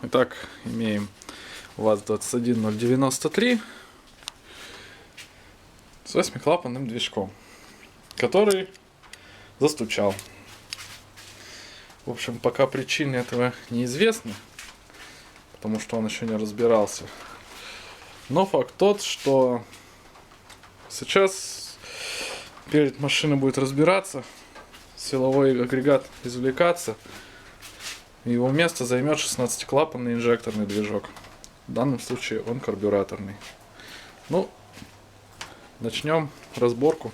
Итак, имеем УАЗ-21093 с 8-клапанным движком, который застучал. В общем, пока причины этого неизвестны, потому что он еще не разбирался. Но факт тот, что сейчас перед машиной будет разбираться, силовой агрегат извлекаться, и его место займет 16-клапанный инжекторный движок. В данном случае он карбюраторный. Ну, начнем разборку.